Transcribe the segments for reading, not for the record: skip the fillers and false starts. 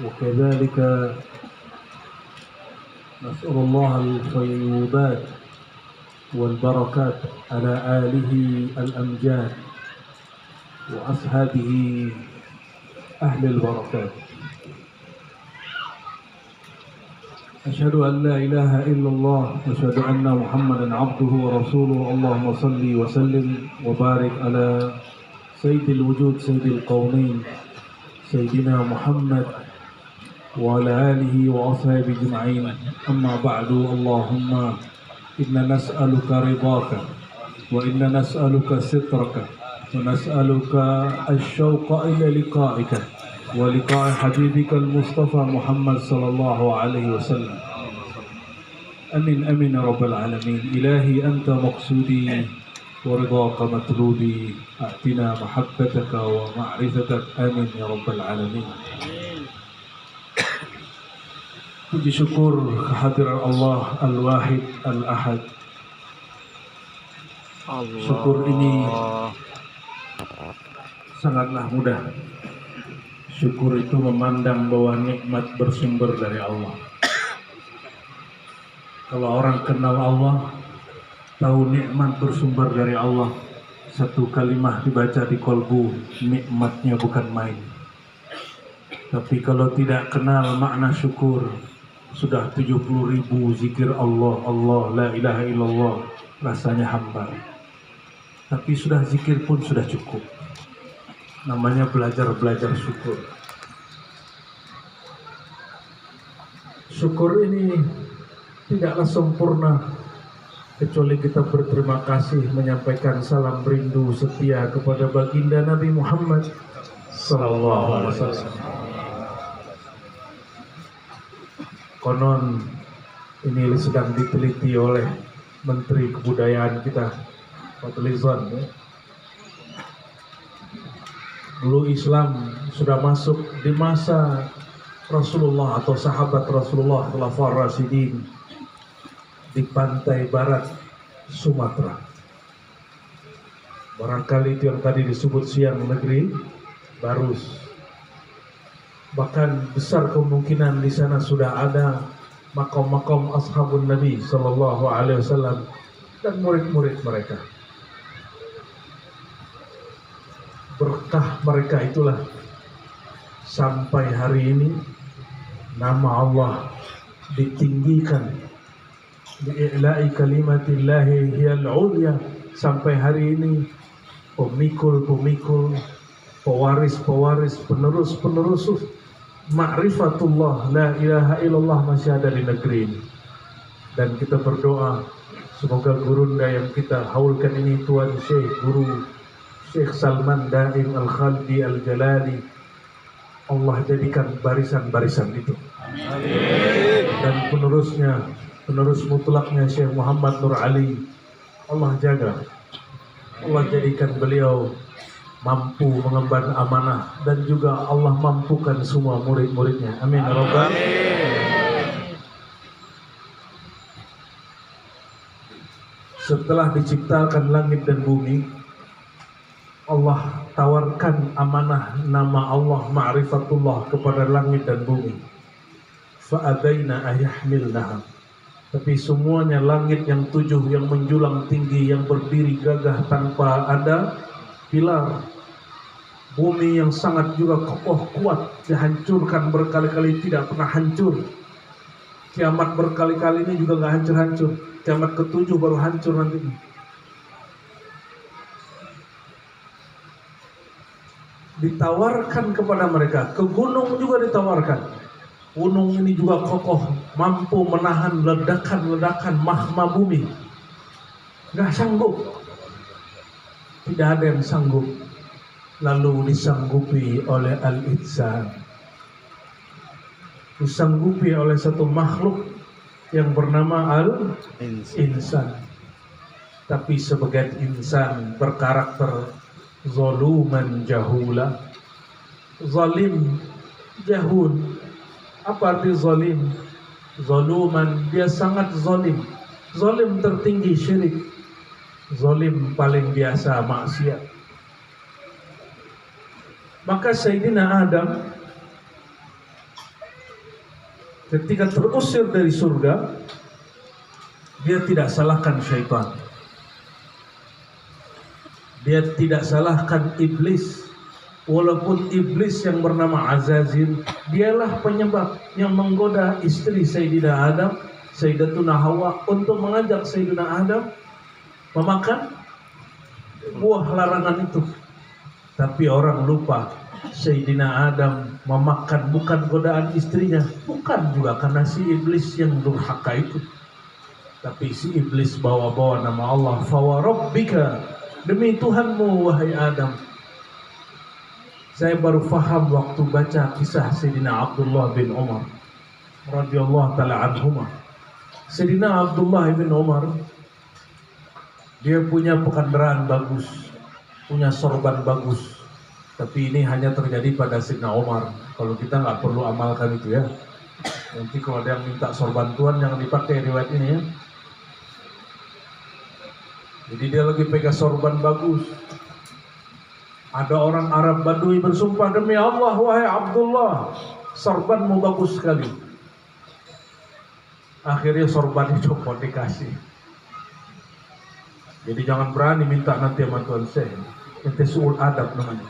وكذلك نسأل الله الفيوضات والبركات على آله الأمجاد وأصحابه أهل البركات. أشهد أن لا إله إلا الله وأشهد أن محمدا عبده ورسوله. اللهم صل وسلم وبارك على سيد الوجود سيد القومين سيدنا محمد وعلى آله وأصحابه أجمعين. أما بعد، اللهم إنا نسألك رضاك وإنا نسألك سترك ونسألك الشوق إلى لقائك ولقاء حبيبك المصطفى محمد صلى الله عليه وسلم. أمين أمين يا رب العالمين. إلهي أنت مقصودي ورضاك مطلوبي، أعطنا محبتك ومعرفتك. آمين يا رب العالمين. Puji syukur kehadiran Allah Al-Wahid Al-Ahad. Syukur ini sangatlah mudah. Syukur itu memandang bahwa nikmat bersumber dari Allah. Kalau orang kenal Allah, tahu nikmat bersumber dari Allah, satu kalimah dibaca di kolbu, nikmatnya bukan main. Tapi kalau tidak kenal makna syukur, sudah 70.000 zikir Allah, Allah, la ilaha illallah, rasanya hambar. Tapi sudah zikir pun sudah cukup. Namanya belajar syukur. Syukur ini tidaklah sempurna kecuali kita berterima kasih, menyampaikan salam rindu setia kepada baginda Nabi Muhammad sallallahu alaihi wasallam. Konon ini sedang diteliti oleh Menteri Kebudayaan kita, Fadlizon. Dulu Islam sudah masuk di masa Rasulullah atau sahabat Rasulullah Khulafaur Rasyidin di pantai barat Sumatera. Barangkali itu yang tadi disebut siang negeri Barus. Bahkan besar kemungkinan di sana sudah ada makom-makom ashabun Nabi sallallahu alaihi wasallam dan murid-murid mereka. Berkah mereka itulah sampai hari ini nama Allah ditinggikan, bi'ila'i kalimatillahi hiyal ulya. Sampai hari ini pemikul-pemikul, pewaris-pewaris, penerus-penerus ma'rifatullah, la ilaha illallah masih ada di negeri ini. Dan kita berdoa semoga gurunda yang kita haulkan ini, Tuan Syekh Guru Syekh Salman Daim Al-Khaldi Al-Jalali, Allah jadikan barisan-barisan itu. Amin. Dan penerusnya, penerus mutlaknya Syekh Muhammad Nur Ali, Allah jaga, Allah jadikan beliau mampu mengemban amanah dan juga Allah mampukan semua murid-muridnya. Amin ya rabbal alamin. Setelah diciptakan langit dan bumi, Allah tawarkan amanah nama Allah ma'rifatullah kepada langit dan bumi. Fa'adaina ayahmilnaha. Tapi semuanya langit yang 7 yang menjulang tinggi, yang berdiri gagah tanpa ada pilar, bumi yang sangat juga kokoh kuat, dihancurkan berkali-kali tidak pernah hancur. Kiamat berkali-kali ini juga nggak hancur-hancur. Kiamat ke-7 baru hancur nanti. Ditawarkan kepada mereka, ke gunung juga ditawarkan. Gunung ini juga kokoh, mampu menahan ledakan-ledakan magma bumi. Nggak sanggup. Tidak ada yang sanggup. Lalu disanggupi oleh al-insan, disanggupi oleh satu makhluk yang bernama al-insan. Tapi sebagai insan berkarakter zaluman jahula, zalim, jahul. Apa arti zalim? Zaluman, dia sangat zalim. Zalim tertinggi syirik, zalim paling biasa maksiat. Maka Sayyidina Adam ketika terusir dari surga, dia tidak salahkan syaitan, dia tidak salahkan iblis. Walaupun iblis yang bernama Azazil, dialah penyebab yang menggoda istri Sayyidina Adam, Sayyidatuna Hawa, untuk mengajak Sayyidina Adam memakan buah larangan itu. Tapi orang lupa, Sayyidina Adam memakan bukan godaan istrinya, bukan juga karena si iblis yang durhaka itu, tapi si iblis bawa-bawa nama Allah. Fawarabbika, demi Tuhanmu wahai Adam. Saya baru faham waktu baca kisah Sayyidina Abdullah bin Umar radhiyallahu taala anhuma. Sayyidina Abdullah bin Umar, dia punya pekandaraan bagus, punya sorban bagus. Tapi ini hanya terjadi pada Sayyidina Umar. Kalau kita nggak perlu amalkan itu ya. Nanti kalau ada yang minta sorban Tuhan, jangan dipakai riwayat ini ya. Jadi dia lagi pegang sorban bagus. Ada orang Arab Badui bersumpah, demi Allah wahai Abdullah, sorbanmu bagus sekali. Akhirnya sorban dicopot, dikasih. Jadi jangan berani minta nanti sama Tuhan saya. Itu suul adab namanya,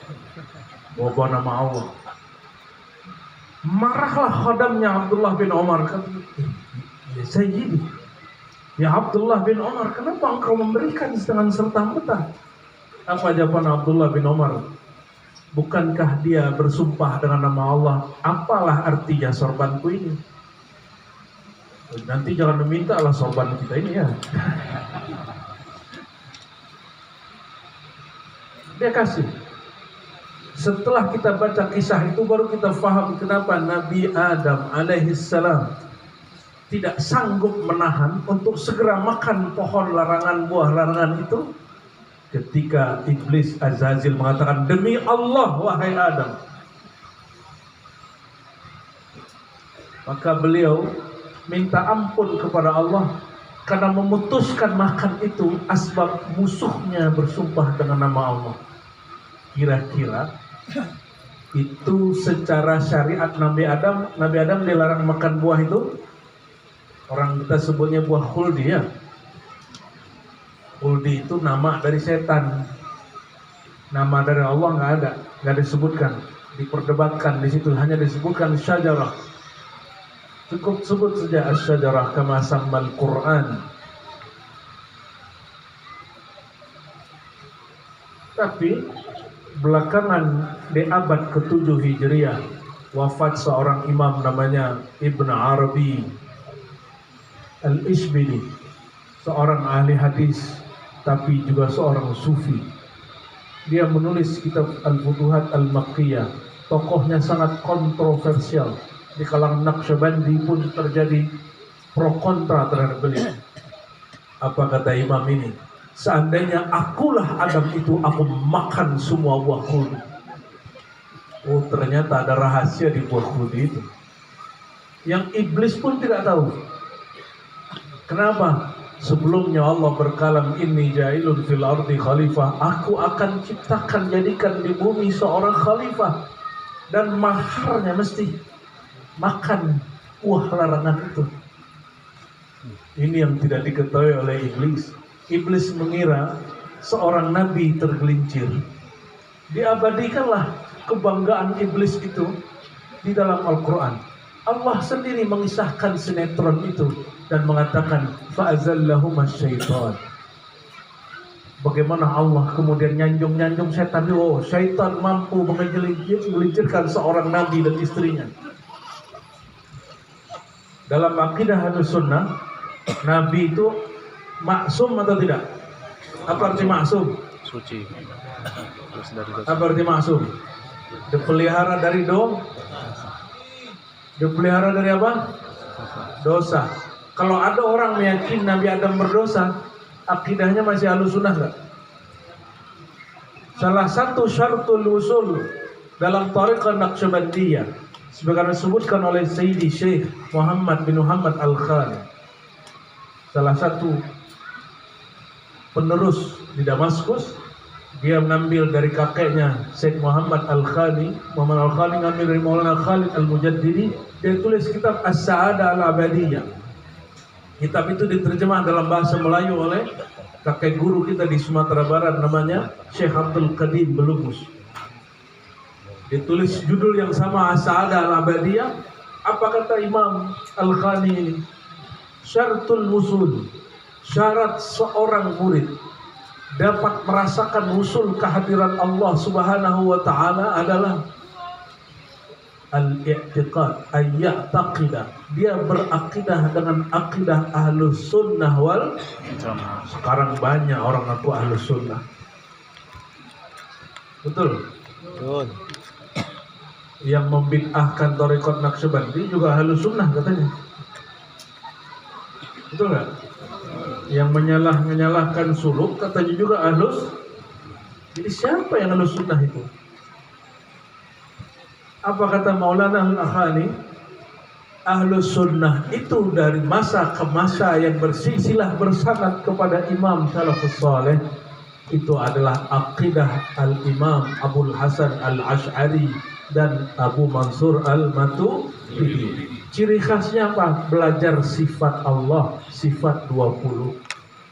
bawa nama Allah. Marahlah khadamnya Abdullah bin Umar, kata, ya Sayyidi, ya Abdullah bin Umar, kenapa engkau memberikan dengan serta-merta? Apa jawaban Abdullah bin Umar? Bukankah dia bersumpah dengan nama Allah? Apalah artinya sorbanku ini? Nanti jangan meminta lah sorban kita ini ya. Dia kasih. Setelah kita baca kisah itu, baru kita faham kenapa Nabi Adam alaihissalam tidak sanggup menahan untuk segera makan pohon larangan, buah larangan itu. Ketika iblis Azazil mengatakan, demi Allah wahai Adam, maka beliau minta ampun kepada Allah karena memutuskan makan itu asbab musuhnya bersumpah dengan nama Allah. Kira-kira itu secara syariat Nabi Adam dilarang makan buah itu. Orang kita sebutnya buah khuldi ya. Khuldi itu nama dari setan. Nama dari Allah nggak disebutkan, diperdebatkan di situ, hanya disebutkan syajarah. Cukup sebut saja asy-syajarah kama sammal Quran. Tapi belakangan di abad ke-7 Hijriah wafat seorang imam namanya Ibn Arabi Al-Ishbili, seorang ahli hadis tapi juga seorang sufi. Dia menulis kitab Al-Futuhat Al-Makkiyah. Tokohnya sangat kontroversial. Di kalangan Naqsyabandi pun terjadi pro kontra terhadap beliau. Apa kata imam ini? Seandainya akulah Adam itu, aku makan semua buah khuldi. Oh, ternyata ada rahasia di buah khuldi itu yang iblis pun tidak tahu. Kenapa? Sebelumnya Allah berkalam, inni ja'ilun fil ardi khalifah, aku akan ciptakan, jadikan di bumi seorang khalifah, dan maharnya mesti makan buah larangan itu. Ini yang tidak diketahui oleh iblis. Iblis mengira seorang nabi tergelincir. Diabadikanlah kebanggaan iblis itu di dalam Al-Quran. Allah sendiri mengisahkan sinetron itu dan mengatakan fa'azallahuma syaitan. Bagaimana Allah kemudian nyanjung-nyanjung setan. Oh, syaitan mampu menggelincirkan seorang nabi dan istrinya. Dalam akidah Ahlussunnah, nabi itu maksum atau tidak? Apa arti maksum? Suci. Apa arti maksum? Dipelihara dari dipelihara dari apa? Dosa. Kalau ada orang meyakini Nabi Adam berdosa, akidahnya masih Ahlussunnah enggak? Salah satu syartul usul dalam thariqah Naqsyabandiyah, sebagaimana disebutkan oleh Sayyidi Syekh Muhammad bin Muhammad Al-Khali, salah satu penerus di Damaskus, Dia mengambil dari kakeknya Syekh Muhammad Al-Khani. Muhammad Al-Khani ngambil dari Maulana Khalid Al-Mujaddidi. Dia tulis kitab As-Sa'adah Al-Abadiyah. Kitab itu diterjemah dalam bahasa Melayu oleh kakek guru kita di Sumatera Barat, namanya Syekh Abdul Qadim Belubus. Ditulis judul yang sama, As-Sa'adah Al-Abadiyah. Apa kata Imam Al-Khani ini? Syaratul wusul, syarat seorang murid dapat merasakan wusul kehadiran Allah Subhanahu wa taala adalah al-i'tiqad, ayya'taqidah. Dia berakidah dengan akidah Ahlus Sunnah wal Jamaah. Sekarang banyak orang ngaku Ahlus Sunnah. Betul? Betul. Yang membid'ahkan Thariqat Naqsyabandi juga Ahlus Sunnah katanya. Betul nggak? Yang menyalahkan suluk katanya juga Ahlus. Jadi siapa yang Ahlus Sunnah itu? Apa kata Maulana Al-Akhani? Ahlus Sunnah itu dari masa ke masa yang bersilsilah bersanad kepada Imam Salafus Saleh. Itu adalah aqidah Al-Imam Abul Hasan Al-Ash'ari dan Abu Mansur Al-Maturidi. Ciri khasnya apa? Belajar sifat Allah, sifat 20.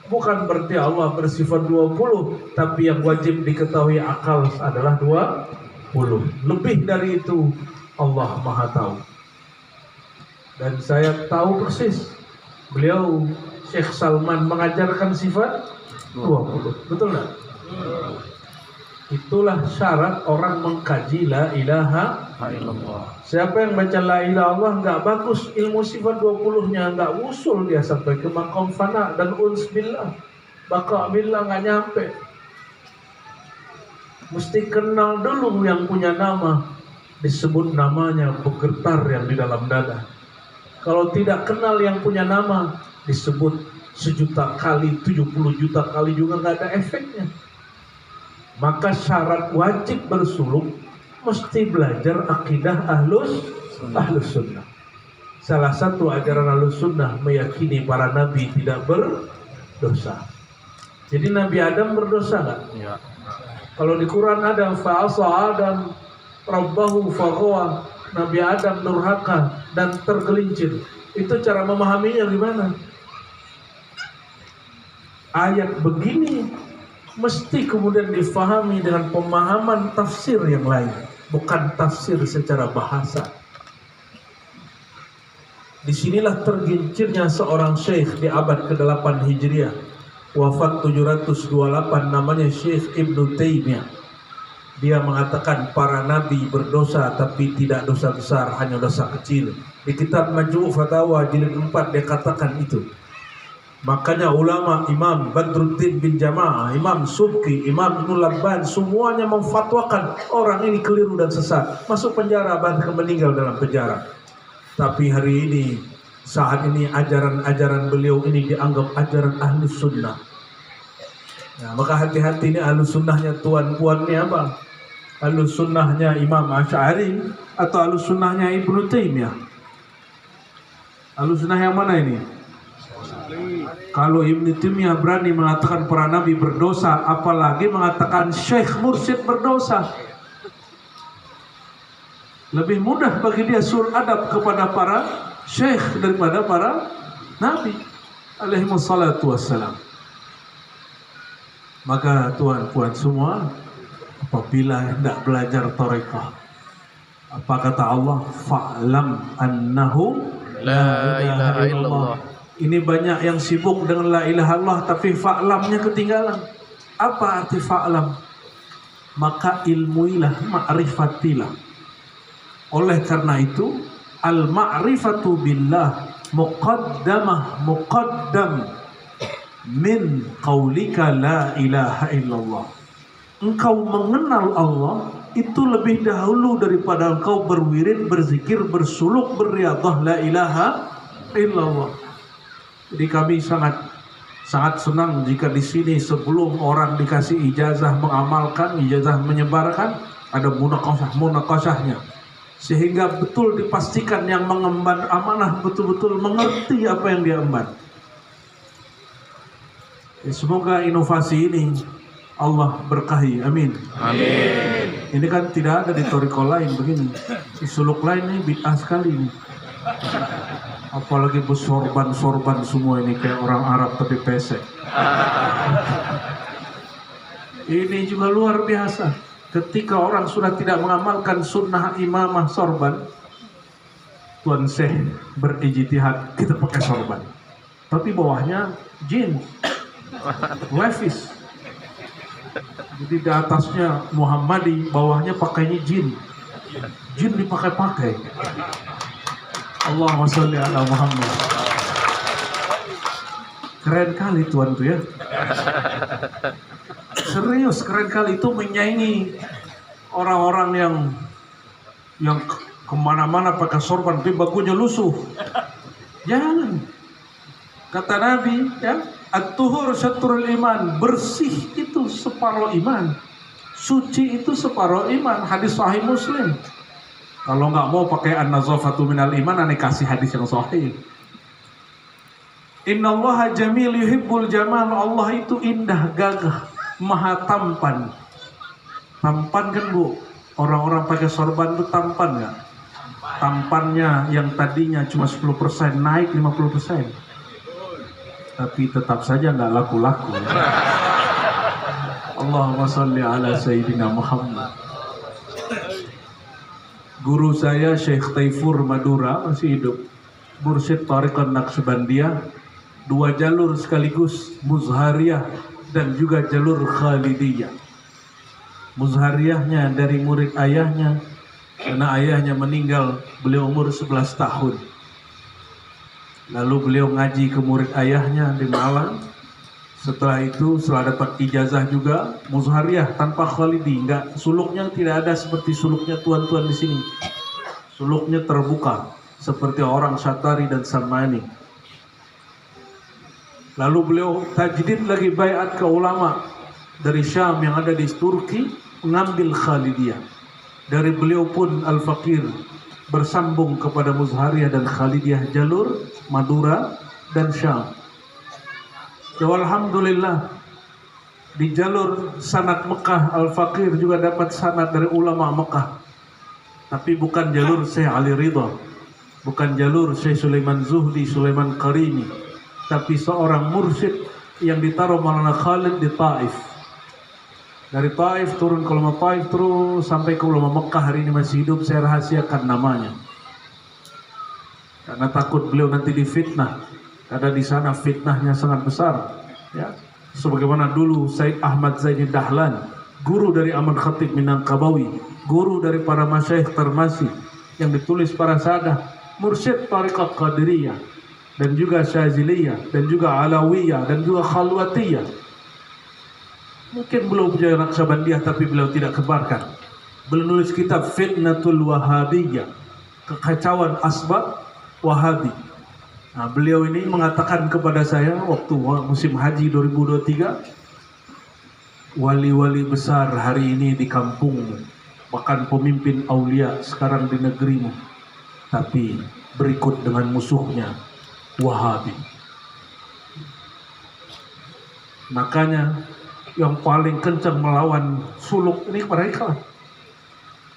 Bukan berarti Allah bersifat 20, tapi yang wajib diketahui akal adalah 20. Lebih dari itu Allah Maha tahu. Dan saya tahu persis, beliau Syekh Salman mengajarkan sifat 20. Betul nggak? Itulah syarat orang mengkaji la ilaha illallah. Siapa yang baca la ilaha illallah nggak bagus ilmu sifat 20-nya, nggak usul dia sampai ke maqam fana dan uns billah, baqa billah nggak nyampe. Mesti kenal dulu yang punya nama, disebut namanya bergetar yang di dalam dada. Kalau tidak kenal yang punya nama, disebut 1.000.000 kali, 70 juta kali juga nggak ada efeknya. Maka syarat wajib bersuluk mesti belajar akidah Ahlus Sunnah. Salah satu ajaran Ahlus Sunnah meyakini para nabi tidak berdosa. Jadi Nabi Adam berdosa nggak? Ya. Kalau di Quran ada fa'asa Adam rabbahu faghawa, Nabi Adam durhaka dan tergelincir. Itu cara memahaminya gimana? Ayat begini mesti kemudian difahami dengan pemahaman tafsir yang lain, bukan tafsir secara bahasa. Disinilah tergincirnya seorang syekh di abad ke-8 Hijriah, wafat 728, namanya Syekh Ibnu Taimiyah. Dia mengatakan para nabi berdosa tapi tidak dosa besar, hanya dosa kecil. Di kitab Majmu' Fatawa jilid 4 dia katakan itu. Makanya ulama Imam Badruddin bin Jamaah, Imam Subki, Imam Ibnu Labban semuanya memfatwakan orang ini keliru dan sesat, masuk penjara bahkan meninggal dalam penjara. Tapi hari ini, saat ini ajaran-ajaran beliau ini dianggap ajaran Ahlus Sunnah. Nah, maka hati-hati ini Ahlus Sunnahnya tuan-puannya apa? Ahlus Sunnahnya Imam Asy'ari atau Ahlus Sunnahnya Ibnu Taimiyah? Ahlus Sunnah yang mana ini? Kalau Ibnu Taimiyah berani mengatakan para nabi berdosa, apalagi mengatakan syekh mursyid berdosa. Lebih mudah bagi dia sul adab kepada para syekh daripada para nabi alaihi wassalatu wassalam. Maka tuan-puan semua, apabila hendak belajar thariqah, apa kata Allah? Fa'lam annahu la ilaha illallah. Ini banyak yang sibuk dengan la ilaha illallah tapi fa'lamnya ketinggalan. Apa arti fa'lam? Maka ilmuilah, ma'rifatilah. Oleh karena itu, al-ma'rifatu billah muqaddam min qaulika la ilaha illallah. Engkau mengenal Allah itu lebih dahulu daripada engkau berwirid, berzikir, bersuluk, berriyadhah la ilaha illallah. Jadi kami sangat senang jika di sini sebelum orang dikasih ijazah mengamalkan, ijazah menyebarkan, ada munaqashahnya. Sehingga betul dipastikan yang mengemban amanah betul-betul mengerti apa yang dia emban. Semoga inovasi ini Allah berkahi, amin. Amin. Ini kan tidak ada di toriko lain begini. Di suluk lain ini bid'ah sekali nih. Apalagi bersorban-sorban semua ini kayak orang Arab tapi pesek. Ini juga luar biasa. Ketika orang sudah tidak mengamalkan sunnah imamah sorban, Tuan Syekh berijtihad kita pakai sorban. Tapi bawahnya jeans, levis. Jadi di atasnya Muhammadi, bawahnya pakainya jin. Jin dipakai-pakai. Allahumma sholli ala Muhammad. Keren kali Tuan tuh ya. Serius keren kali, itu menyaingi orang-orang yang kemana-mana pakai sorban tapi bagunya lusuh. Jangan. Kata Nabi ya, at-tuhur syatrul iman, bersih itu separuh iman, suci itu separuh iman. Hadis sahih Muslim. Kalau nggak mau pakai an-nazafatu minal iman, aneh kasih hadis yang sahih. Innallaha jamil yuhibbul jamal. Allah itu indah, gagah, maha tampan. Tampan kan Bu? Orang-orang pakai sorban itu tampan nggak? Tampannya yang tadinya cuma 10% naik 50%. Tapi tetap saja nggak laku-laku. Allahumma sholli ala Sayyidina Muhammad. Guru saya Syekh Taifur Madura masih hidup, mursyid Thariqah Naqsyabandiyah, 2 jalur sekaligus, Muzhariyah dan juga jalur Khalidiyah. Muzhariyahnya dari murid ayahnya, karena ayahnya meninggal beliau umur 11 tahun. Lalu beliau ngaji ke murid ayahnya di Malang. Setelah itu, setelah dapat ijazah juga, Muzhariyah tanpa Khalidi, enggak, suluknya tidak ada seperti suluknya tuan-tuan di sini. Suluknya terbuka seperti orang Syatari dan Samani. Lalu beliau tajdid lagi baiat ke ulama dari Syam yang ada di Turki, mengambil Khalidiyah. Dari beliau pun Al-Faqir bersambung kepada Muzhariyah dan Khalidiyah jalur Madura dan Syam. Ya alhamdulillah, di jalur sanad Mekah Al-Faqir juga dapat sanad dari ulama Mekah. Tapi bukan jalur Syekh Ali Ridha, bukan jalur Syekh Sulaiman Zuhdi, Sulaiman Qarimi, tapi seorang mursyid yang ditaruh Maulana Khalid di Taif. Dari Taif turun ke ulama Taif terus sampai ke ulama Mekah. Hari ini masih hidup, saya rahasiakan namanya. Karena takut beliau nanti difitnah. Karena di sana fitnahnya sangat besar, ya. Sebagaimana dulu Said Ahmad Zaini Dahlan, guru dari Ahmad Khatib Minangkabawi, guru dari para masyayikh termasih yang ditulis para sadah, mursyid Tariqah Qadiriyah dan juga Syaziliyah dan juga Alawiyah dan juga Khalwatiyah. Mungkin belum punya Naqsyabandiyah tapi beliau tidak kebarkan. Beliau nulis kitab Fitnatul Wahabiyah, kekacauan asbab Wahabi. Nah, beliau ini mengatakan kepada saya waktu musim haji 2023, wali-wali besar hari ini di kampungmu, bahkan pemimpin aulia sekarang di negerimu, tapi berikut dengan musuhnya, Wahabi. Makanya yang paling kencang melawan suluk ini mereka.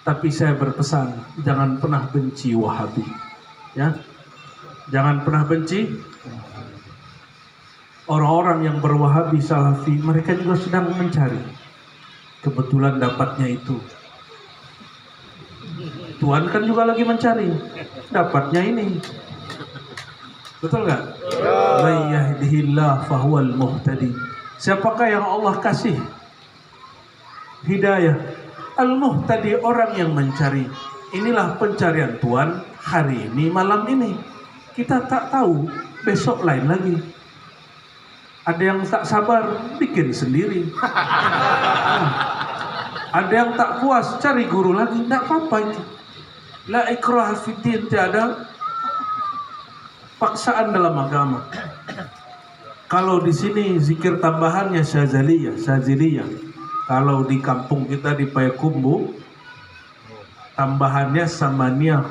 Tapi saya berpesan, jangan pernah benci Wahabi, ya. Jangan pernah benci orang-orang yang berwahabi salafi. Mereka juga sedang mencari. Kebetulan dapatnya itu. Tuhan kan juga lagi mencari. Dapatnya ini. Betul nggak? Man yahdihillah fahuwal muhtadi. Siapakah yang Allah kasih hidayah? Al-muhtadi, orang yang mencari. Inilah pencarian Tuhan hari ini, malam ini. Kita tak tahu, besok lain lagi. Ada yang tak sabar, bikin sendiri. Ada yang tak puas, cari guru lagi. Tidak apa-apa itu. La ikraha fiddin, tiada paksaan dalam agama. Kalau di sini zikir tambahannya Syaziliyah. Kalau di kampung kita di Payakumbuh, tambahannya Samaniyah,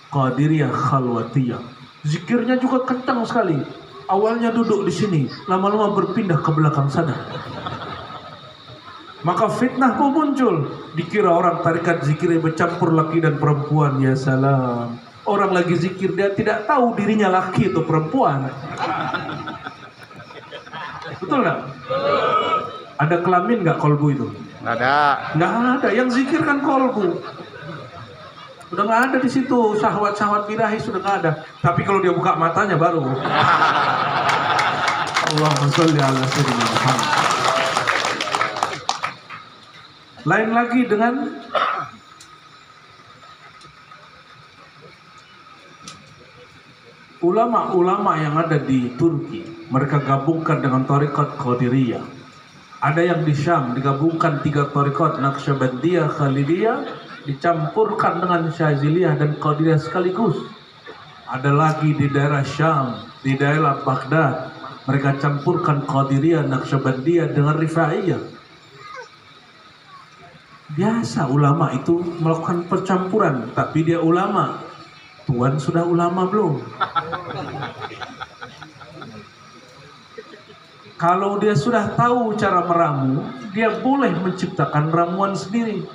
Qadiriyah, Khalwatiyah. Zikirnya juga kencang sekali. Awalnya duduk di sini, lama-lama berpindah ke belakang sana. Maka fitnah pun muncul. Dikira orang tarikat zikirnya bercampur laki dan perempuan. Ya salam. Orang lagi zikir dia tidak tahu dirinya laki atau perempuan. Betul nggak? Ada kelamin nggak kolbu itu? Nggak ada. Nggak ada. Yang zikir kan kolbu. Udah nggak ada di situ. Syahwat-syahwat birahi sudah nggak ada. Tapi kalau dia buka matanya baru. Allahumma sholli ala sayyidina Muhammad. Lain lagi dengan ulama-ulama yang ada di Turki. Mereka gabungkan dengan Thariqat Qadiriyah. Ada yang di Syam digabungkan 3 Thariqat, Naqsyabandiyah, Khalidiyah, dicampurkan dengan Syaziliyah dan Qadiriyah sekaligus. Ada lagi di daerah Syam, di daerah Baghdad, mereka campurkan Qadiriyah, Naqsyabandiyah dengan Rifaiyah. Biasa ulama itu melakukan percampuran, tapi dia ulama. Tuan sudah ulama belum? Kalau dia sudah tahu cara meramu, dia boleh menciptakan ramuan sendiri.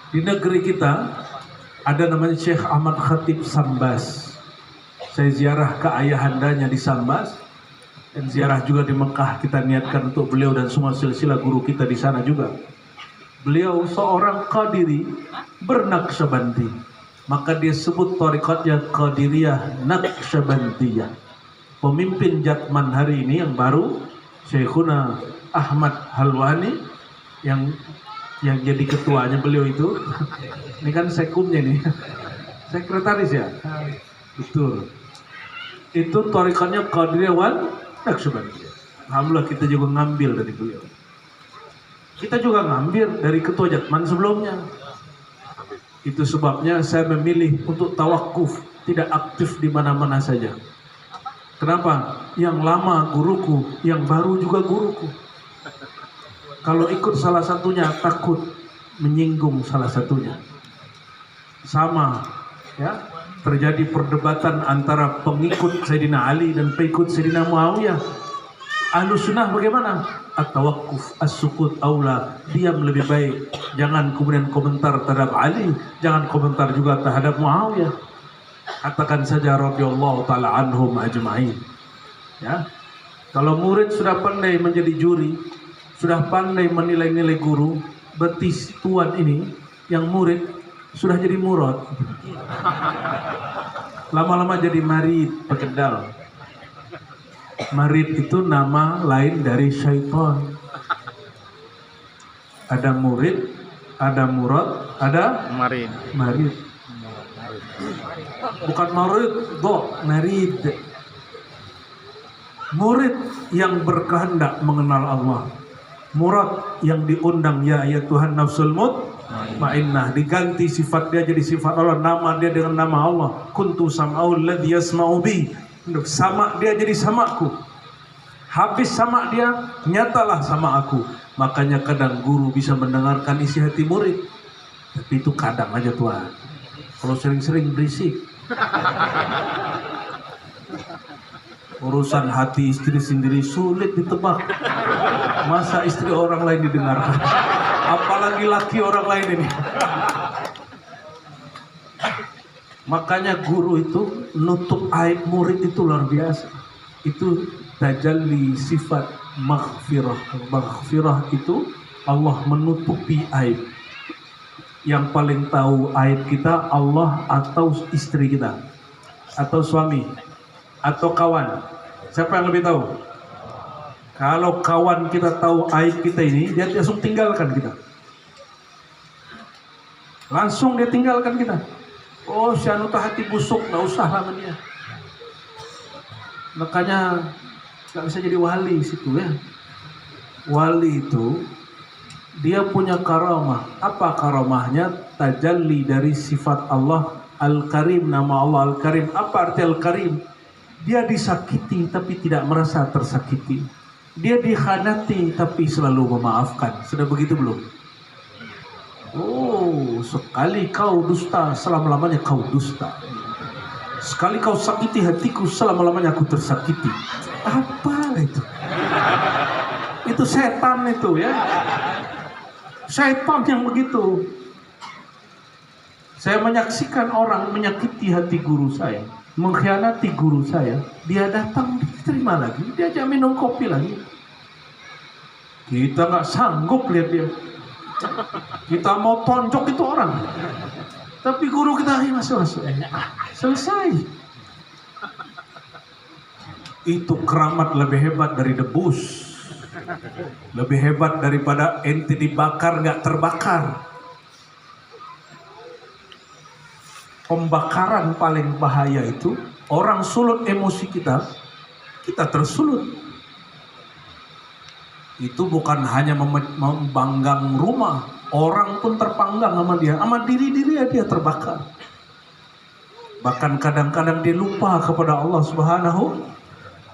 Di negeri kita ada namanya Syekh Ahmad Khatib Sambas. Saya ziarah ke ayahandanya di Sambas, dan ziarah juga di Mekah. Kita niatkan untuk beliau dan semua silsilah guru kita di sana juga. Beliau seorang Qadiri bernaqsyabandi, maka dia sebut tariqatnya Qadiriyah Naqsyabandiyah. Pemimpin Jatman hari ini yang baru, Syekhuna Ahmad Halwani, yang jadi ketuanya beliau itu. Ini kan sekumnya nih, sekretaris ya. Betul. Itu tariqatnya Qadiriyah wan Naqsyabandiyah. Alhamdulillah kita juga ngambil dari beliau. Kita juga ngambil dari ketua Jatman sebelumnya. Itu sebabnya saya memilih untuk tawakuf, tidak aktif di mana-mana saja. Kenapa? Yang lama guruku, yang baru juga guruku. Kalau ikut salah satunya takut menyinggung salah satunya. Sama, ya. Terjadi perdebatan antara pengikut Sayyidina Ali dan pengikut Sayyidina Muawiyah. Ahlus sunnah bagaimana? At-tawakkuf, as-sukut aula, diam lebih baik. Jangan kemudian komentar terhadap Ali, jangan komentar juga terhadap Muawiyah. Katakan saja radhiyallahu taala anhum ajma'in. Ya. Kalau murid sudah pandai menjadi juri, sudah pandai menilai-nilai guru, berarti tuan ini yang murid sudah jadi murad. Lama-lama jadi marid, pekedal. Marid itu nama lain dari syaitan. Ada murid, ada murad, ada Marid. marid. Bukan marid, marid. Murid yang berkehendak mengenal Allah. Murad yang diundang, ya Tuhan nafsul mutmainnah. Diganti sifat dia jadi sifat Allah, nama dia dengan nama Allah. Kuntu sam'aul ladzi yasma'u bi. Sama dia jadi samaku. Habis sama dia, nyatalah sama aku. Makanya kadang guru bisa mendengarkan isi hati murid, tapi itu kadang aja Tuhan. Kalau sering-sering berisik, urusan hati istri sendiri sulit ditebak. Masa istri orang lain didengarkan, apalagi laki orang lain ini. Makanya guru itu nutup aib murid itu luar biasa. Itu tajalli sifat maghfirah. Maghfirah itu Allah menutupi aib. Yang paling tahu aib kita Allah atau istri kita, atau suami, atau kawan. Siapa yang lebih tahu? Kalau kawan kita tahu aib kita ini, dia langsung tinggalkan kita. Langsung dia tinggalkan kita. Oh, si anu hati busuk, nggak usah sama dia. Makanya nggak bisa jadi wali situ ya. Wali itu dia punya karamah. Apa karamahnya? Tajalli dari sifat Allah Al-Karim, nama Allah Al-Karim. Apa arti Al-Karim? Dia disakiti tapi tidak merasa tersakiti. Dia dikhianati tapi selalu memaafkan. Sudah begitu belum? Oh, sekali kau dusta, selama-lamanya kau dusta. Sekali kau sakiti hatiku, selama-lamanya aku tersakiti. Apa itu? itu setan itu ya. Setan yang begitu. Saya menyaksikan orang menyakiti hati guru saya, mengkhianati guru saya. Dia datang diterima lagi, diajak minum kopi lagi. Kita nggak sanggup lihat dia. Kita mau tonjok itu orang. Tapi guru kita masuk. Selesai. Itu keramat lebih hebat dari debus. Lebih hebat daripada ente dibakar nggak terbakar. Pembakaran paling bahaya itu orang sulut emosi kita tersulut. Itu bukan hanya membanggang rumah, orang pun terpanggang sama dia, sama diri dia terbakar. Bahkan kadang-kadang dia lupa kepada Allah Subhanahu.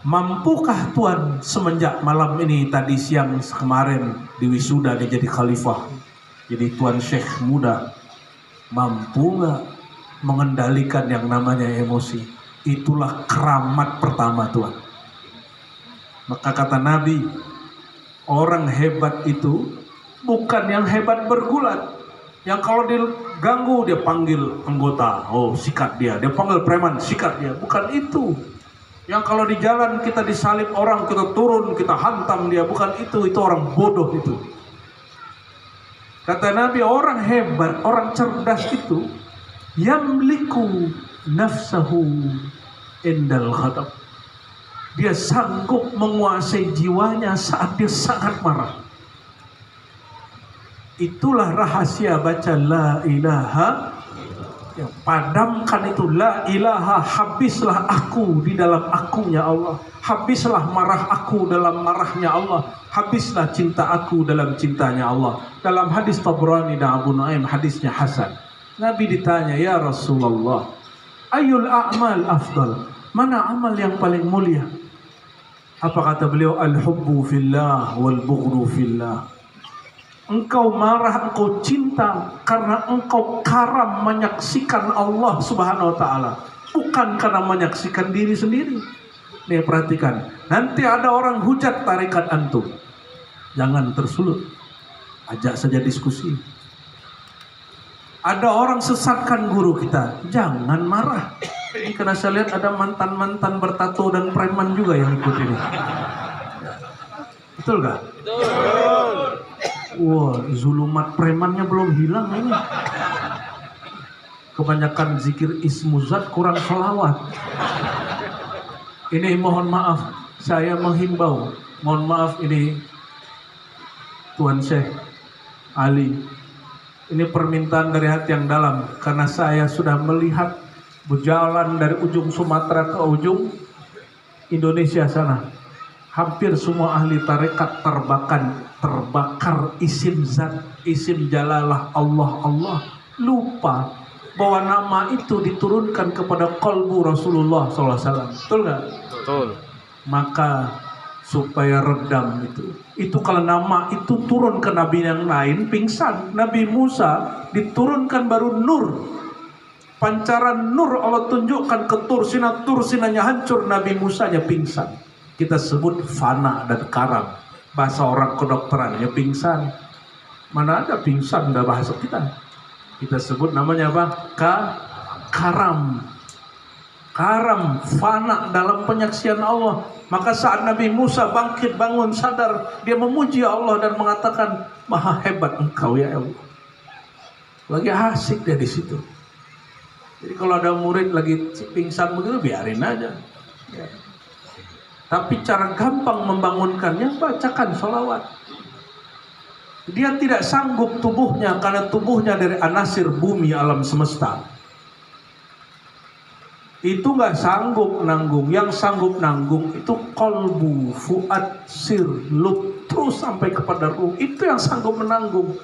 Mampukah Tuhan semenjak malam ini, tadi siang kemarin di wisuda dia jadi khalifah, jadi tuan syekh muda, mampu nggak mengendalikan yang namanya emosi? Itulah keramat pertama Tuhan. Maka kata Nabi, orang hebat itu bukan yang hebat bergulat, yang kalau diganggu dia panggil anggota, oh sikat dia panggil preman, sikat dia. Bukan itu. Yang kalau di jalan kita disalib orang, kita turun, kita hantam dia. Bukan itu orang bodoh itu. Kata Nabi, orang hebat, orang cerdas itu yamliku nafsahu indal ghadab. Dia sanggup menguasai jiwanya saat dia sangat marah. Itulah rahasia baca la ilaha. Ya, padamkan itu la ilaha, habislah aku di dalam akunya Allah, habislah marah aku dalam marahnya Allah, habislah cinta aku dalam cintanya Allah. Dalam hadis Tabrani dan Abu Nuaim, hadisnya hasan. Nabi ditanya, ya Rasulullah, ayul a'mal afdal, mana amal yang paling mulia? Apa kata beliau? Al-hubbu fillah wal bughdu fillah. Engkau marah, engkau cinta karena engkau karam menyaksikan Allah Subhanahu wa ta'ala, bukan karena menyaksikan diri sendiri. Nih perhatikan, nanti ada orang hujat tarikat antum, jangan tersulut, ajak saja diskusi. Ada orang sesatkan guru kita, jangan marah. Ini karena saya lihat ada mantan-mantan bertato dan preman juga yang ikut ini. Betul gak? Betul. Wah, zulumat premannya belum hilang ini. Kebanyakan zikir ismuzat, kurang sholawat. Ini mohon maaf, saya menghimbau. Mohon maaf ini Tuan Syekh Ali. Ini permintaan dari hati yang dalam, karena saya sudah melihat berjalan dari ujung Sumatera ke ujung Indonesia sana. Hampir semua ahli tarekat terbakar isim zat, isim jalalah Allah. Lupa bahwa nama itu diturunkan kepada qalbu Rasulullah SAW. Betul nggak? Betul. Maka supaya redam itu kalau nama itu turun ke nabi yang lain pingsan. Nabi Musa diturunkan baru nur, pancaran nur Allah tunjukkan ke Tursinanya hancur, Nabi Musanya pingsan. Kita sebut fana dan karam, bahasa orang kedokterannya pingsan. Mana ada pingsan dalam bahasa kita. Kita sebut namanya apa? Karam, fana dalam penyaksian Allah. Maka saat Nabi Musa bangkit bangun sadar, dia memuji Allah dan mengatakan, maha hebat engkau ya Allah. Lagi asik dia di situ. Jadi kalau ada murid lagi pingsan begitu, biarin aja. Ya. Tapi cara gampang membangunkannya, bacakan sholawat. Dia tidak sanggup tubuhnya, karena tubuhnya dari anasir bumi alam semesta. Itu nggak sanggup nanggung. Yang sanggup nanggung itu kolbu, fuad, sir, lub, terus sampai kepada ruh. Itu yang sanggup menanggung.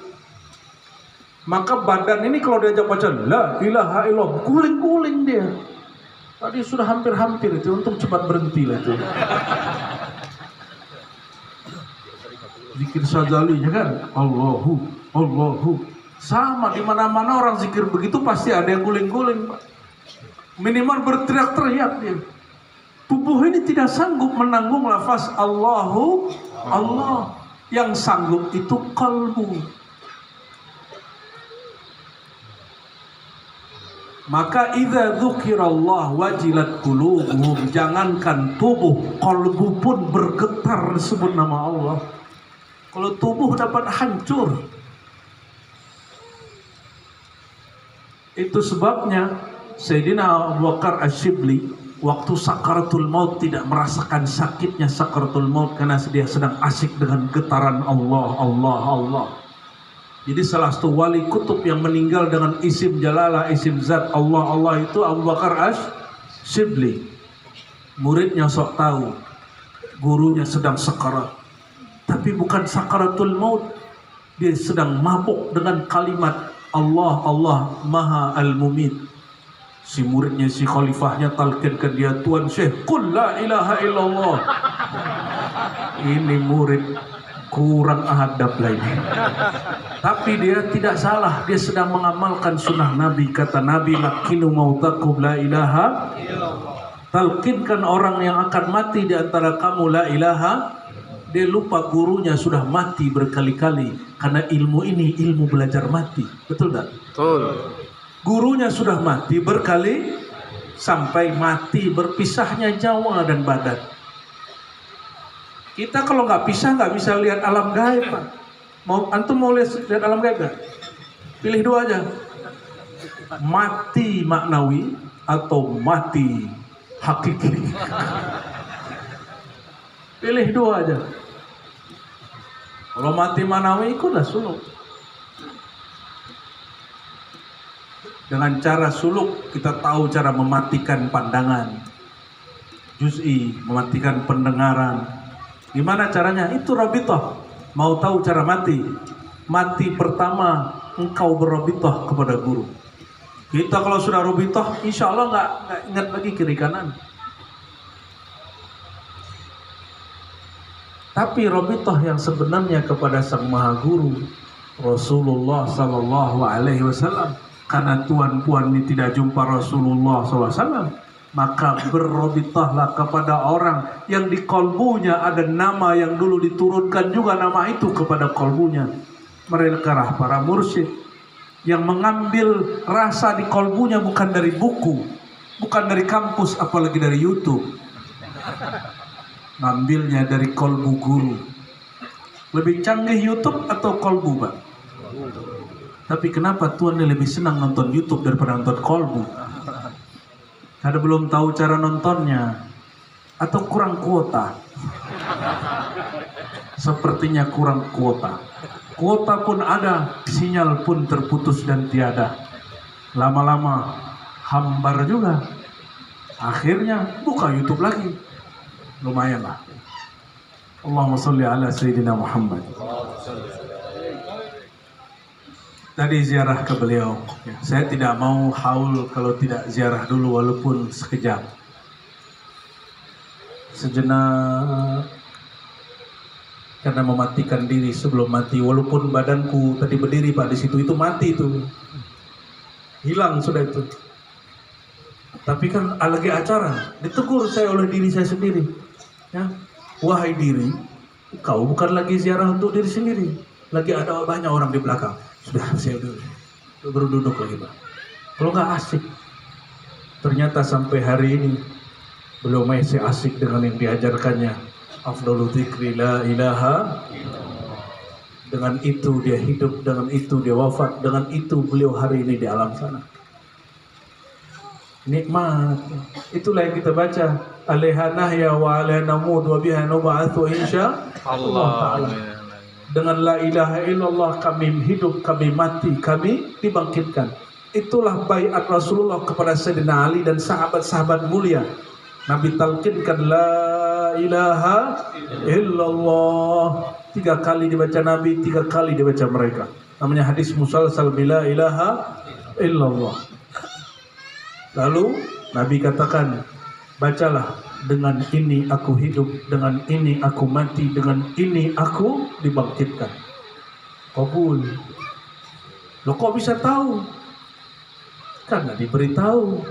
Maka badan ini kalau diajak baca la ilaha illallah, guling-guling dia. Tadi sudah hampir-hampir itu, untung cepat berhenti lah itu. Zikir Syadzali kan, Allahu. Sama di mana-mana orang zikir begitu pasti ada yang guling-guling, Pak. Minimal berteriak-teriak dia. Tubuh ini tidak sanggup menanggung lafaz Allahu Allah. Yang sanggup itu kalbu. Maka idza dzukirallah wajilat qulubuhum, jangankan tubuh, kalbu pun bergetar disebut nama Allah. Kalau tubuh dapat hancur. Itu sebabnya Sayyidina Abu Bakar Asy-Syibli waktu sakaratul maut tidak merasakan sakitnya sakaratul maut karena dia sedang asik dengan getaran Allah, Allah, Allah. Jadi salah satu wali kutub yang meninggal dengan isim jalalah, isim zat Allah, Allah itu Abu Bakar Asy-Syibli. Muridnya sok tahu, gurunya sedang sakarat. Tapi bukan sakaratul maut, dia sedang mabuk dengan kalimat Allah, Allah Maha Al-Mumit. Si muridnya, si khalifahnya talqinkan dia, Tuan Syekh, qul la ilaha illallah. Ini murid kurang adab lagi. Tapi dia tidak salah, dia sedang mengamalkan sunnah Nabi. Kata Nabi, lakinu mautakum la ilaha illallah. Talqinkan orang yang akan mati di antara kamu la ilaha. Dia lupa gurunya sudah mati berkali-kali. Karena ilmu ini ilmu belajar mati. Betul tak? Betul. Gurunya sudah mati berkali, sampai mati berpisahnya nyawa dan badan. Kita kalau nggak pisah nggak bisa lihat alam gaib, Pak. Antum mau lihat alam gaib nggak? Pilih dua aja. Mati maknawi atau mati hakiki. Pilih dua aja. Kalau mati maknawi ikutlah suluk. Dengan cara suluk kita tahu cara mematikan pandangan, juz'i, mematikan pendengaran. Gimana caranya? Itu rabithah. Mau tahu cara mati? Mati pertama engkau berrabithah kepada guru. Kita kalau sudah rabithah, insya Allah nggak ingat lagi kiri kanan. Tapi rabithah yang sebenarnya kepada sang maha guru Rasulullah Sallallahu Alaihi Wasallam. Karena tuan-puan ini tidak jumpa Rasulullah SAW, maka berrabithahlah kepada orang yang di kolbunya ada nama yang dulu diturunkan juga nama itu kepada kolbunya. Mereka lah para mursyid yang mengambil rasa di kolbunya bukan dari buku, bukan dari kampus, apalagi dari YouTube. Ngambilnya dari kolbu guru. Lebih canggih YouTube atau kolbu, Pak? Tapi kenapa Tuan lebih senang nonton YouTube daripada nonton kolbu? Karena belum tahu cara nontonnya, atau kurang kuota? Sepertinya kurang kuota. Kuota pun ada, sinyal pun terputus dan tiada. Lama-lama hambar juga. Akhirnya buka YouTube lagi. Lumayan lah. Allahumma sholli ala Sayyidina Muhammad. Tadi ziarah ke beliau. Saya tidak mau haul kalau tidak ziarah dulu walaupun sekejap. Sejenak, karena mematikan diri sebelum mati. Walaupun badanku tadi berdiri Pak di situ, itu mati itu. Hilang sudah itu. Tapi kan lagi acara, ditegur saya oleh diri saya sendiri. Ya, wahai diri, kau bukan lagi ziarah untuk diri sendiri. Lagi ada banyak orang di belakang. Sudah, saya baru duduk lagi, Pak. Kalau nggak asik, ternyata sampai hari ini belum masih asik dengan yang diajarkannya. Afdalu dzikri la ilaha. Dengan itu dia hidup, dengan itu dia wafat, dengan itu beliau hari ini di alam sana. Nikmat. Itulah yang kita baca. Alaiha nahya wa alaiha namud wa biha nub'atsu insya Allah Ta'ala. Dengan la ilaha illallah kami hidup, kami mati, kami dibangkitkan. Itulah baiat Rasulullah kepada Sayyidina Ali dan sahabat-sahabat mulia. Nabi talqinkan la ilaha illallah. 3 kali dibaca Nabi, 3 kali dibaca mereka. Namanya hadis musalsal bila ilaha illallah. Lalu Nabi katakan, bacalah, dengan ini aku hidup, dengan ini aku mati, dengan ini aku dibangkitkan. Kabul. Loh kok bisa tahu? Karena diberitahu.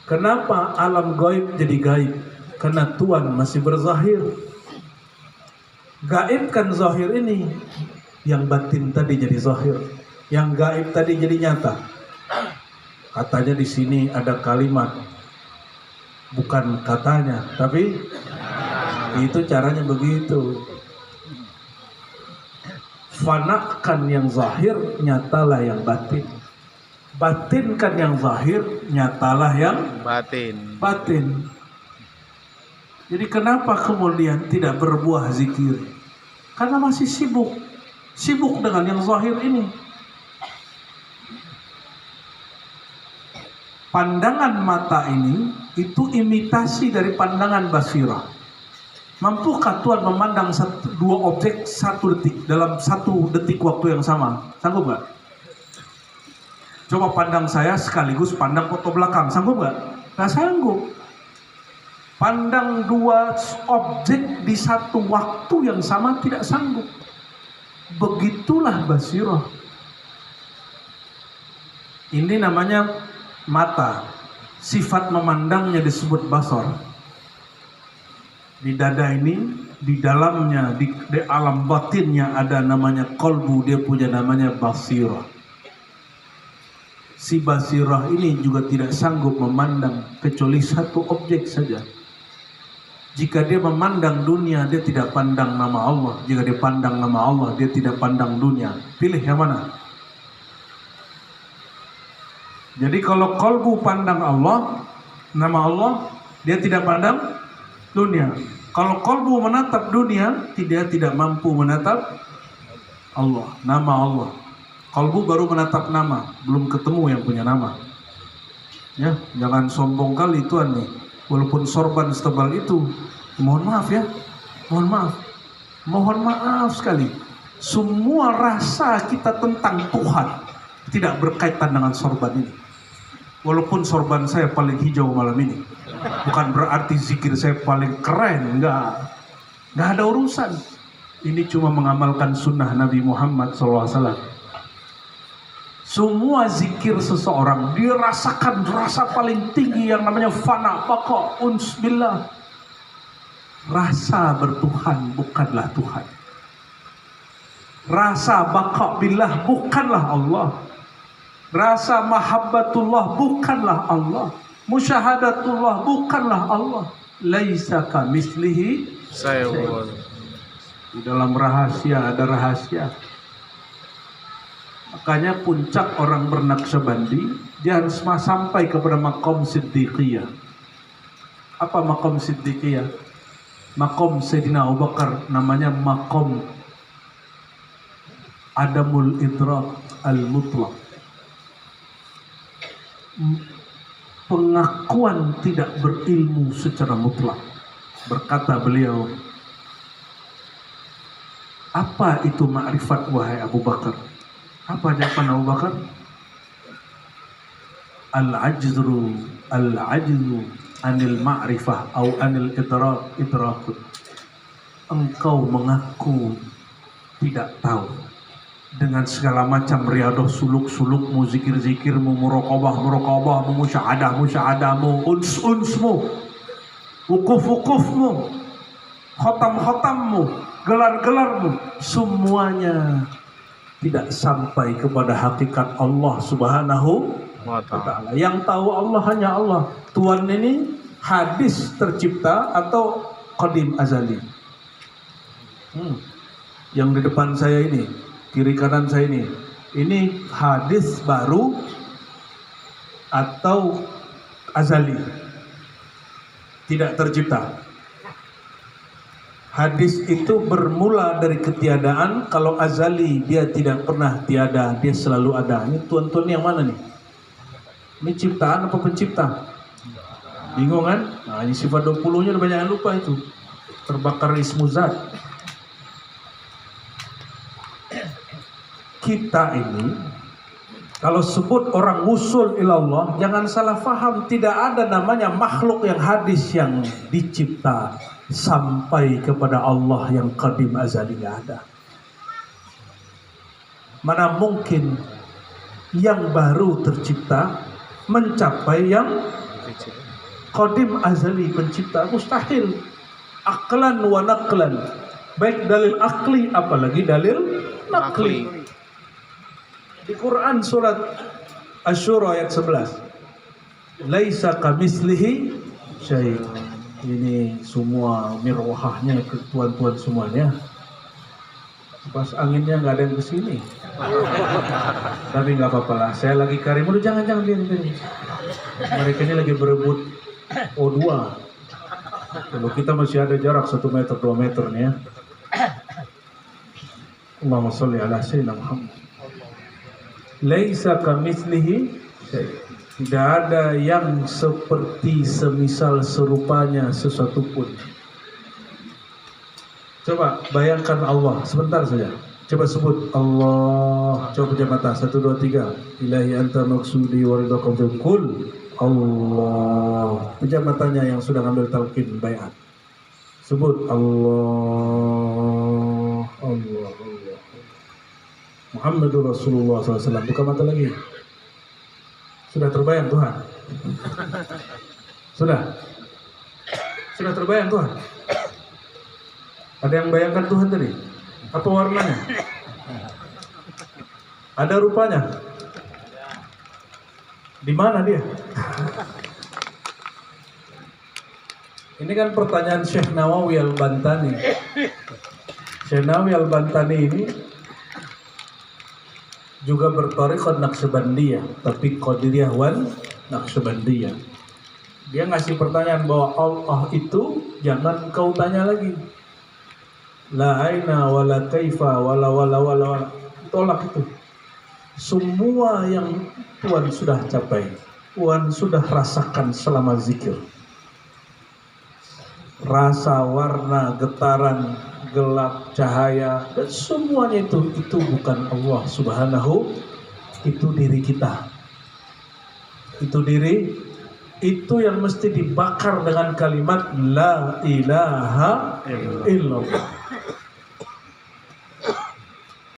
Kenapa alam gaib jadi gaib? Karena Tuhan masih berzahir. Gaibkan zahir ini, yang batin tadi jadi zahir, yang gaib tadi jadi nyata. Katanya di sini ada kalimat, bukan katanya, tapi itu caranya begitu. Fanakan yang zahir, nyatalah yang batin. Batinkan yang zahir, nyatalah yang batin. Jadi kenapa kemudian tidak berbuah zikir? Karena masih sibuk dengan yang zahir ini. Pandangan mata ini itu imitasi dari pandangan basirah. Mampukah Tuhan memandang dua objek satu detik dalam satu detik waktu yang sama? Sanggup nggak? Coba pandang saya sekaligus pandang foto belakang, sanggup nggak? Nggak sanggup. Pandang dua objek di satu waktu yang sama tidak sanggup. Begitulah basirah. Ini namanya mata. Sifat memandangnya disebut basar. Di dada ini, di dalamnya, di alam batinnya ada namanya qalbu, dia punya namanya basirah. Si basirah ini juga tidak sanggup memandang kecuali satu objek saja. Jika dia memandang dunia, dia tidak pandang nama Allah. Jika dia pandang nama Allah, dia tidak pandang dunia. Pilih yang mana? Jadi kalau qalbu pandang Allah, nama Allah, dia tidak pandang dunia. Kalau qalbu menatap dunia, dia tidak mampu menatap Allah, nama Allah. Qalbu baru menatap nama, belum ketemu yang punya nama. Ya, jangan sombong kali Tuhan nih. Walaupun sorban setebal itu, mohon maaf ya, mohon maaf sekali. Semua rasa kita tentang Tuhan tidak berkaitan dengan sorban ini. Walaupun sorban saya paling hijau malam ini, bukan berarti zikir saya paling keren, enggak ada urusan. Ini cuma mengamalkan sunnah Nabi Muhammad SAW. Semua zikir seseorang dirasakan rasa paling tinggi yang namanya fana, baqa, uns billah. Rasa bertuhan bukanlah Tuhan. Rasa baqa billah bukanlah Allah. Rasa mahabbatullah bukanlah Allah. Musyahadatullah bukanlah Allah. Laisa kamislihi syai'un. Di dalam rahasia ada rahasia. Makanya puncak orang bernaqsyabandi, dia harus sampai kepada maqam siddiqiyah. Apa maqam siddiqiyah? Maqam Sayyidina Abu Bakar namanya maqam adamul idrak al-mutlaq. Pengakuan tidak berilmu secara mutlak. Berkata beliau, apa itu ma'rifat wahai Abu Bakar? Apa jawaban Abu Bakar? Al-ajzu anil ma'rifah atau anil idrakut. Engkau mengaku tidak tahu dengan segala macam riadah suluk-sulukmu, zikir-zikirmu, muraqabahmu, musyahadahmu, uns-unsmu, wukuf-wukufmu, khotam-khotammu, gelar-gelarmu, semuanya tidak sampai kepada hakikat Allah Subhanahu wa ta'ala. Yang tahu Allah hanya Allah. Tuhan ini hadis tercipta atau qadim azali. Yang di depan saya ini, kiri kanan saya ini hadis baru atau azali, tidak tercipta. Hadis itu bermula dari ketiadaan. Kalau azali, dia tidak pernah tiada, dia selalu ada. Ini tuan-tuan yang mana nih? Ini ciptaan apa pencipta? Bingung kan? Nah, ini sifat 20-nya banyak yang lupa itu. Terbakar ismu zat. Kita ini kalau sebut orang wusul ilallah, jangan salah faham, tidak ada namanya makhluk yang hadis yang dicipta sampai kepada Allah yang qadim azali, nggak ada. Mana mungkin yang baru tercipta mencapai yang qadim azali pencipta? Mustahil. Aqlan wa naqlan. Baik dalil akli apalagi dalil nakli. Di Quran surat Asy-Syura ayat 11. Laisa kamitslihi syai'. Ini semua mirwahahnya ke tuan-tuan semuanya. Pas anginnya nggak ada yang kesini. Tapi nggak apa-apa lah. Saya lagi karim. Udah jangan biarin. Mereka ini lagi berebut O2. Kalau kita masih ada jarak 1 meter 2 meter nih ya. Allahumma sholli ala sayyidina Muhammad. Laisa kamitslihi syai'. Tidak ada yang seperti semisal serupanya sesuatu pun. Coba bayangkan Allah sebentar saja. Coba sebut Allah. Coba pejam mata 1 2 3. Ilahi anta maksudi wa ridhaka kul Allah. Pejam matanya yang sudah ngambil talqin baiat. Sebut Allah. Muhammadur Rasulullah SAW. Buka mata lagi. Sudah terbayang Tuhan? Sudah terbayang Tuhan? Ada yang bayangkan Tuhan tadi? Apa warnanya? Ada rupanya? Di mana dia? Ini kan pertanyaan Syekh Nawawi Al-Bantani. Syekh Nawawi Al-Bantani ini juga berthariqah Naqsyabandiyah, tapi Qadiriyah wal Naqsyabandiyah. Dia ngasih pertanyaan bahwa Allah itu jangan kau tanya lagi. La aina wala kaifa wala. Tolak itu. Semua yang Tuhan sudah capai, Tuhan sudah rasakan selama zikir. Rasa, warna, getaran, gelap, cahaya, dan semuanya itu bukan Allah Subhanahu, itu diri kita. Itu yang mesti dibakar dengan kalimat la ilaha illallah.